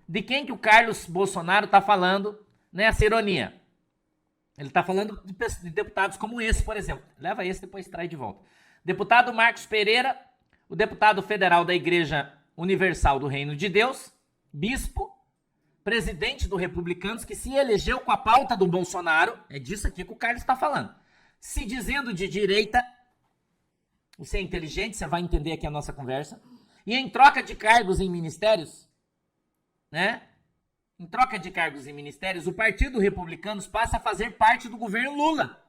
De quem que o Carlos Bolsonaro está falando nessa ironia? Ele está falando de deputados como esse, por exemplo. Leva esse, depois traz de volta. Deputado Marcos Pereira, o deputado federal da Igreja Universal do Reino de Deus, bispo, presidente do Republicanos, que se elegeu com a pauta do Bolsonaro, é disso aqui que o Carlos está falando, se dizendo de direita. Você é inteligente, você vai entender aqui a nossa conversa. E em troca de cargos em ministérios, né? Em troca de cargos em ministérios, o Partido Republicanos passa a fazer parte do governo Lula,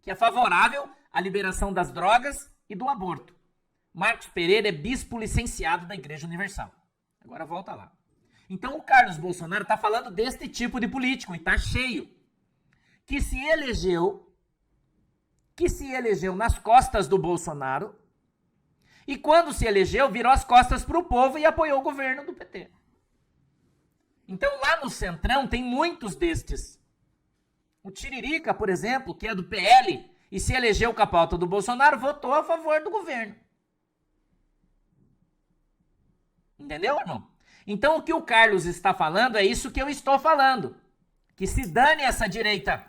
que é favorável à liberação das drogas e do aborto. Marcos Pereira é bispo licenciado da Igreja Universal. Agora volta lá. Então o Carlos Bolsonaro está falando deste tipo de político, e está cheio, que se elegeu nas costas do Bolsonaro, e quando se elegeu, virou as costas para o povo e apoiou o governo do PT. Então lá no Centrão tem muitos destes. O Tiririca, por exemplo, que é do PL, e se elegeu com a pauta do Bolsonaro, votou a favor do governo. Entendeu, irmão? Então o que o Carlos está falando é isso que eu estou falando. Que se dane essa direita.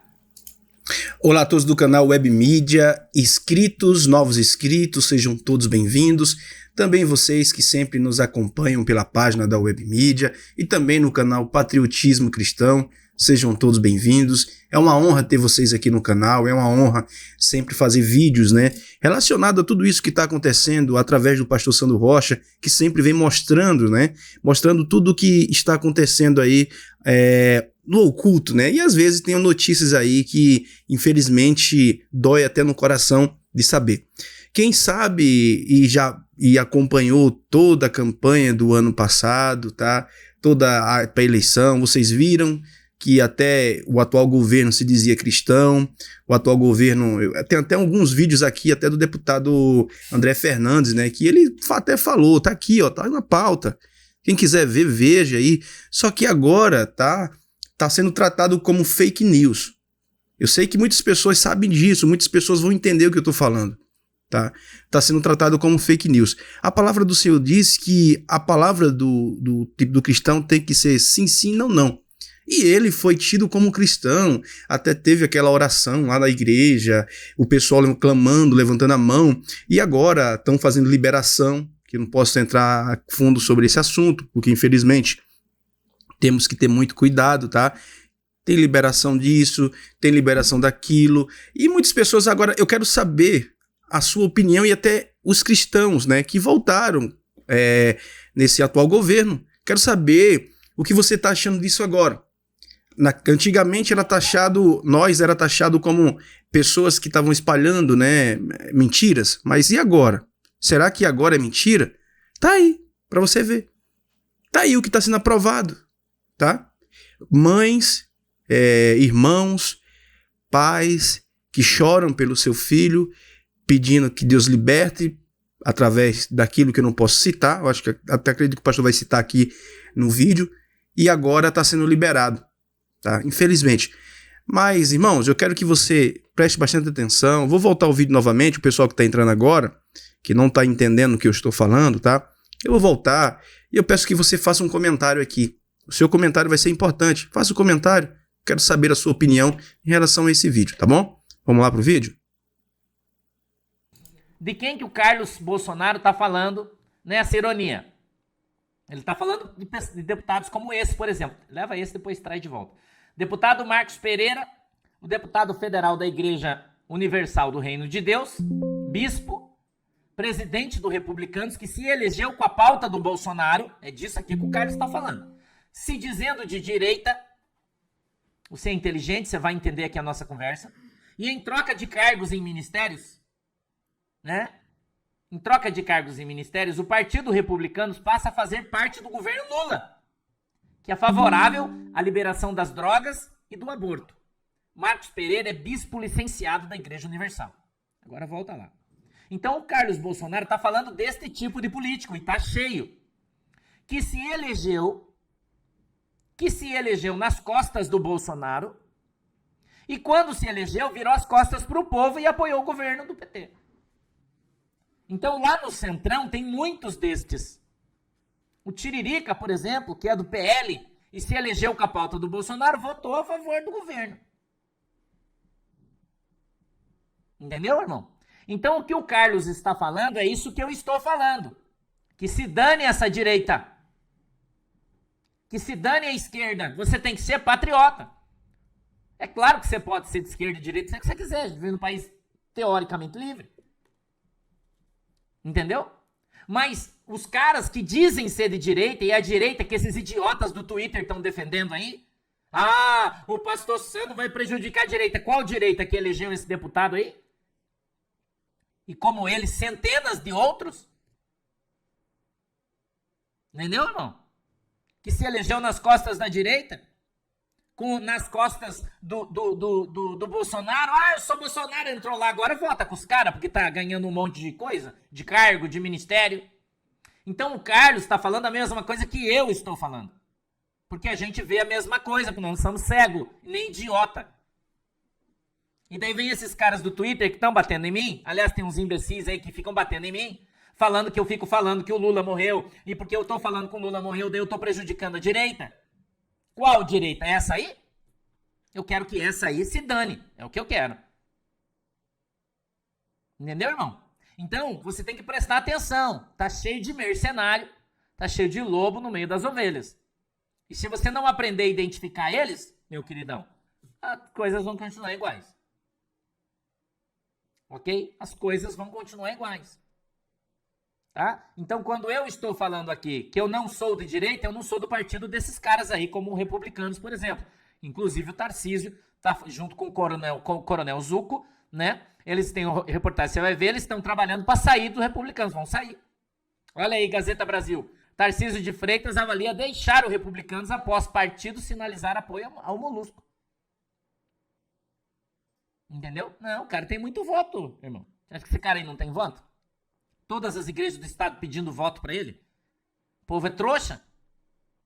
Olá a todos do canal Web Mídia, inscritos, novos inscritos, sejam todos bem-vindos. Também vocês que sempre nos acompanham pela página da Web Mídia e também no canal Patriotismo Cristão, sejam todos bem-vindos. É uma honra ter vocês aqui no canal, é uma honra sempre fazer vídeos, né, relacionado a tudo isso que está acontecendo através do pastor Sandro Rocha, que sempre vem mostrando, né, mostrando tudo o que está acontecendo aí no oculto, né, e às vezes tem notícias aí que infelizmente dói até no coração de saber. Quem sabe e acompanhou toda a campanha do ano passado, tá, toda a eleição, vocês viram que até o atual governo se dizia cristão, o atual governo, tem até alguns vídeos aqui, até do deputado André Fernandes, né, que ele até falou, tá aqui, ó, tá na pauta, quem quiser ver, veja aí, só que agora tá sendo tratado como fake news. Eu sei que muitas pessoas sabem disso, muitas pessoas vão entender o que eu tô falando, tá sendo tratado como fake news. A palavra do Senhor diz que a palavra do cristão tem que ser sim, sim, não, não. E ele foi tido como cristão, até teve aquela oração lá na igreja, o pessoal clamando, levantando a mão, e agora estão fazendo liberação, que eu não posso entrar a fundo sobre esse assunto, porque infelizmente temos que ter muito cuidado, tá? Tem liberação disso, tem liberação daquilo, e muitas pessoas agora, eu quero saber a sua opinião, e até os cristãos, né, que voltaram nesse atual governo, quero saber o que você está achando disso agora. Antigamente era taxado como pessoas que estavam espalhando, né, mentiras, mas e agora? Será que agora é mentira? Tá aí, para você ver. Tá aí o que está sendo aprovado, tá? Mães, irmãos, pais que choram pelo seu filho, pedindo que Deus liberte através daquilo que eu não posso citar, eu acho que até acredito que o pastor vai citar aqui no vídeo, e agora está sendo liberado. Tá? Infelizmente. Mas, irmãos, eu quero que você preste bastante atenção. Vou voltar o vídeo novamente, o pessoal que está entrando agora, que não está entendendo o que eu estou falando, tá? Eu vou voltar e eu peço que você faça um comentário aqui. O seu comentário vai ser importante. Faça o comentário. Quero saber a sua opinião em relação a esse vídeo, tá bom? Vamos lá pro vídeo? De quem que o Carlos Bolsonaro está falando nessa ironia? Ele está falando de deputados como esse, por exemplo. Leva esse, depois traz de volta. Deputado Marcos Pereira, o deputado federal da Igreja Universal do Reino de Deus, bispo, presidente do Republicanos, que se elegeu com a pauta do Bolsonaro, é disso aqui que o Carlos está falando, se dizendo de direita. Você é inteligente, você vai entender aqui a nossa conversa. E em troca de cargos em ministérios, né? Em troca de cargos em ministérios, o Partido Republicanos passa a fazer parte do governo Lula, que é favorável à liberação das drogas e do aborto. Marcos Pereira é bispo licenciado da Igreja Universal. Agora volta lá. Então o Carlos Bolsonaro está falando deste tipo de político, e está cheio, que se elegeu nas costas do Bolsonaro, e quando se elegeu, virou as costas para o povo e apoiou o governo do PT. Então lá no Centrão tem muitos destes. O Tiririca, por exemplo, que é do PL, e se elegeu com a pauta do Bolsonaro, votou a favor do governo. Entendeu, irmão? Então o que o Carlos está falando é isso que eu estou falando. Que se dane essa direita. Que se dane a esquerda. Você tem que ser patriota. É claro que você pode ser de esquerda e direita se você quiser, viver num país teoricamente livre. Entendeu? Mas os caras que dizem ser de direita, e a direita que esses idiotas do Twitter estão defendendo aí, o pastor Sandro vai prejudicar a direita. Qual direita que elegeu esse deputado aí? E como ele, centenas de outros? Entendeu, irmão? Que se elegeu nas costas da direita? Nas costas do Bolsonaro. Eu sou Bolsonaro, entrou lá, agora vota com os caras, porque tá ganhando um monte de coisa, de cargo, de ministério. Então o Carlos está falando a mesma coisa que eu estou falando. Porque a gente vê a mesma coisa, porque nós não somos cegos, nem idiota. E daí vem esses caras do Twitter que estão batendo em mim. Aliás, tem uns imbecis aí que ficam batendo em mim, falando que eu fico falando que o Lula morreu. E porque eu tô falando que o Lula morreu, daí eu tô prejudicando a direita. Qual direita? Essa aí? Eu quero que essa aí se dane. É o que eu quero. Entendeu, irmão? Então, você tem que prestar atenção. Tá cheio de mercenário, tá cheio de lobo no meio das ovelhas. E se você não aprender a identificar eles, meu queridão, as coisas vão continuar iguais. Ok? As coisas vão continuar iguais. Tá? Então, quando eu estou falando aqui que eu não sou de direita, eu não sou do partido desses caras aí, como republicanos, por exemplo. Inclusive o Tarcísio tá junto com o Coronel Zucco, né? Eles têm reportagem, você vai ver, eles estão trabalhando para sair dos republicanos, vão sair. Olha aí, Gazeta Brasil. Tarcísio de Freitas avalia deixar os republicanos após partido sinalizar apoio ao Molusco. Entendeu? Não, o cara tem muito voto, irmão. Você acha que esse cara aí não tem voto? Todas as igrejas do estado pedindo voto pra ele? O povo é trouxa?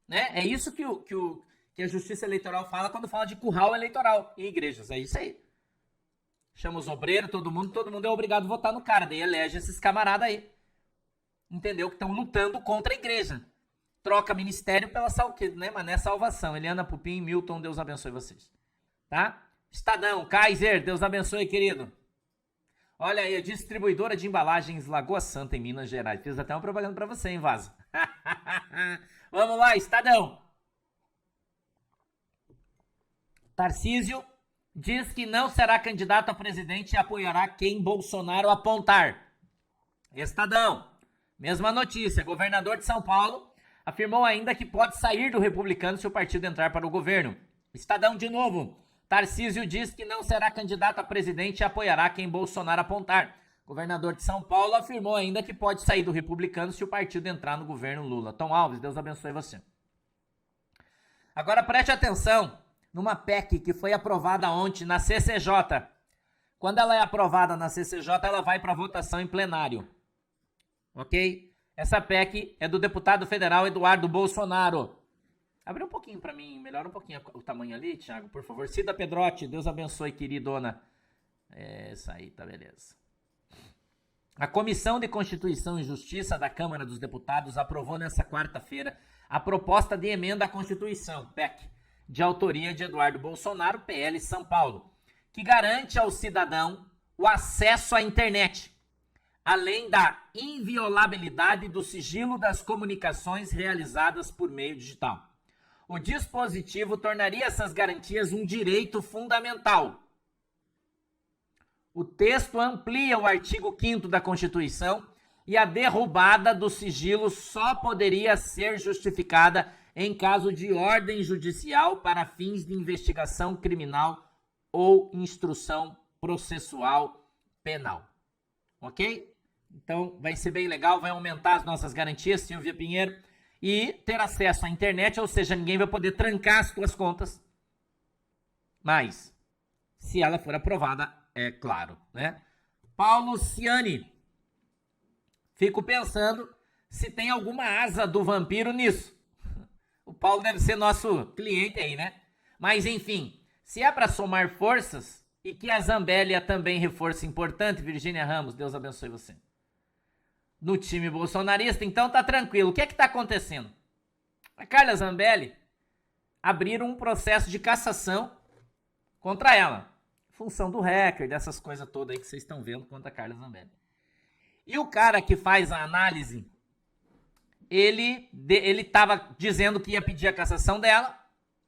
Né? É isso que a justiça eleitoral fala quando fala de curral eleitoral em igrejas. É isso aí. Chama os obreiros, todo mundo é obrigado a votar no cara. Daí elege esses camaradas aí. Entendeu? Que estão lutando contra a igreja. Troca ministério pela salvação, né? Mas não é salvação. Eliana Pupim, Milton, Deus abençoe vocês. Tá? Estadão, Kaiser, Deus abençoe, querido. Olha aí, a distribuidora de embalagens Lagoa Santa, em Minas Gerais. Fiz até uma propaganda pra você, hein, Vaza? Vamos lá, Estadão. Tarcísio diz que não será candidato a presidente e apoiará quem Bolsonaro apontar. Estadão. Mesma notícia. Governador de São Paulo afirmou ainda que pode sair do republicano se o partido entrar para o governo. Estadão de novo. Tarcísio diz que não será candidato a presidente e apoiará quem Bolsonaro apontar. Governador de São Paulo afirmou ainda que pode sair do republicano se o partido entrar no governo Lula. Tom Alves, Deus abençoe você. Agora preste atenção numa PEC que foi aprovada ontem na CCJ. Quando ela é aprovada na CCJ, ela vai para votação em plenário. Ok? Essa PEC é do deputado federal Eduardo Bolsonaro. Abre um pouquinho pra mim, melhora um pouquinho o tamanho ali, Thiago, por favor. Cida Pedrotti, Deus abençoe, queridona. Isso aí, tá beleza. A Comissão de Constituição e Justiça da Câmara dos Deputados aprovou nesta quarta-feira a proposta de emenda à Constituição, PEC, de autoria de Eduardo Bolsonaro, PL São Paulo, que garante ao cidadão o acesso à internet, além da inviolabilidade do sigilo das comunicações realizadas por meio digital. O dispositivo tornaria essas garantias um direito fundamental. O texto amplia o artigo 5º da Constituição e a derrubada do sigilo só poderia ser justificada em caso de ordem judicial para fins de investigação criminal ou instrução processual penal. Ok? Então vai ser bem legal, vai aumentar as nossas garantias, Silvia Pinheiro. E ter acesso à internet, ou seja, ninguém vai poder trancar as suas contas. Mas, se ela for aprovada, é claro, né? Paulo Ciani. Fico pensando se tem alguma asa do vampiro nisso. O Paulo deve ser nosso cliente aí, né? Mas, enfim, se é para somar forças e que a Zambélia também reforça importante, Virgínia Ramos, Deus abençoe você. no time bolsonarista, então tá tranquilo. O que é que tá acontecendo? A Carla Zambelli abriram um processo de cassação contra ela. Função do hacker, dessas coisas todas aí que vocês estão vendo contra a Carla Zambelli. E o cara que faz a análise, ele tava dizendo que ia pedir a cassação dela.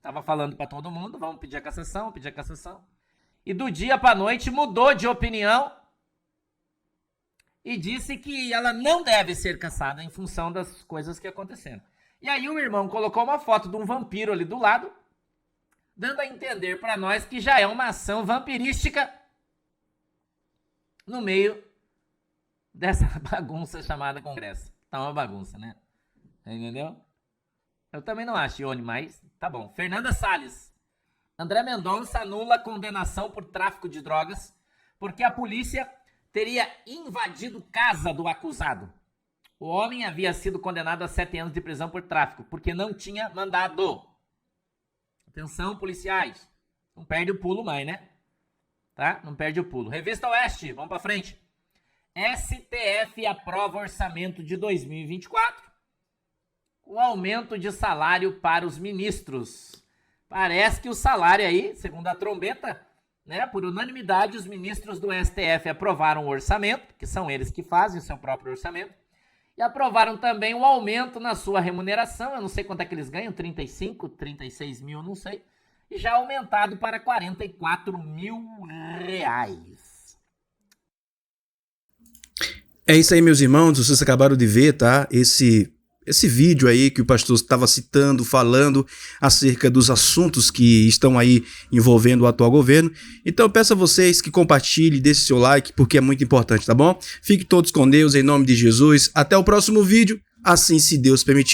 Tava falando para todo mundo, vamos pedir a cassação, pedir a cassação. E do dia para noite mudou de opinião e disse que ela não deve ser cassada em função das coisas que aconteceram. E aí o irmão colocou uma foto de um vampiro ali do lado, dando a entender para nós que já é uma ação vampirística no meio dessa bagunça chamada Congresso. Tá uma bagunça, né? Entendeu? Eu também não acho, Ione, mas tá bom. Fernanda Salles. André Mendonça anula condenação por tráfico de drogas porque a polícia teria invadido casa do acusado. O homem havia sido condenado a 7 anos de prisão por tráfico, porque não tinha mandado. Atenção, policiais. Não perde o pulo mais, né? Tá? Não perde o pulo. Revista Oeste, vamos pra frente. STF aprova orçamento de 2024. O aumento de salário para os ministros. Parece que o salário aí, segundo a trombeta, né, por unanimidade, os ministros do STF aprovaram o orçamento, que são eles que fazem o seu próprio orçamento, e aprovaram também um aumento na sua remuneração. Eu não sei quanto é que eles ganham, 35, 36 mil, não sei. E já aumentado para 44 mil reais. É isso aí, meus irmãos. Vocês acabaram de ver, tá? Esse vídeo aí que o pastor estava citando, falando acerca dos assuntos que estão aí envolvendo o atual governo. Então eu peço a vocês que compartilhem, deixem seu like, porque é muito importante, tá bom? Fiquem todos com Deus, em nome de Jesus. Até o próximo vídeo, assim se Deus permitir.